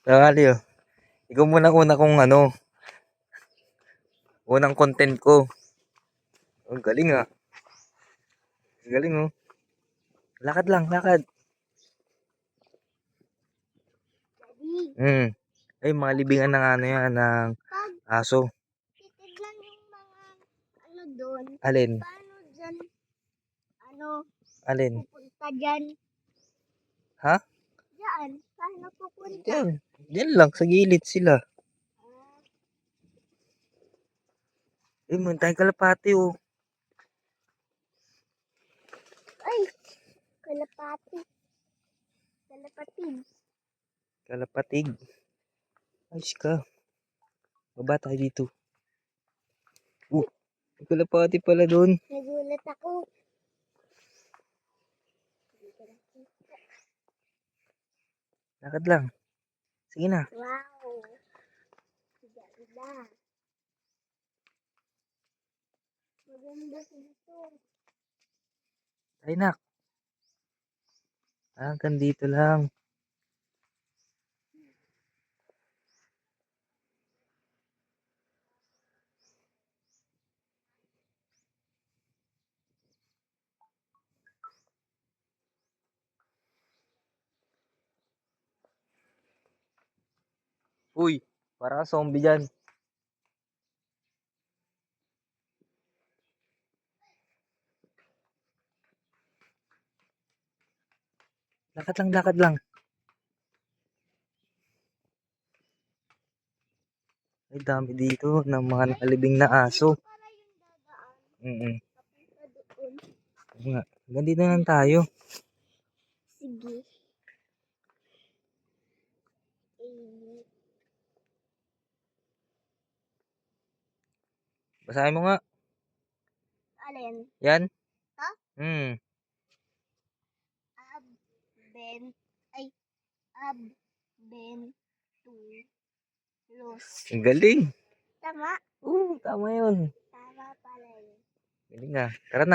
Nakali oh. Ikaw muna una kong unang content ko. Ang galing ah. Ang galing oh. Lakad lang, lakad. Hmm. Ay, mga libingan ng yan, ng aso. Titignan yung mga doon. Alin? Paano dyan, Alin? pupunta dyan? Ha? Diyan, paano pupunta? Diyan. Diyan lang, sa gilid sila. Eh, may tayong kalapati oh. Ay, kalapati. Kalapatid. Kalapatig. Ayos ka. Baba tayo dito. May kalapati pala doon. Nagulat ako. Lakad lang. Sige na. Wow. Ganda. Maganda dito. Ay nak. Hanggang dito lang. Uy, parang zombie dyan. Lakad lang, lakad lang. Ay, dami dito ng mga nakalibing na aso. Para yung dadaan. Papunta doon. Oo nga. Hanggang dito lang tayo. Sige. Eh, Basahin mo nga. alin? Yan. Ha? Abben. Ay, abbentulos. Ang galing. Tama? Oo, tama yun. Tama pala yun. Galing nga. Tara na.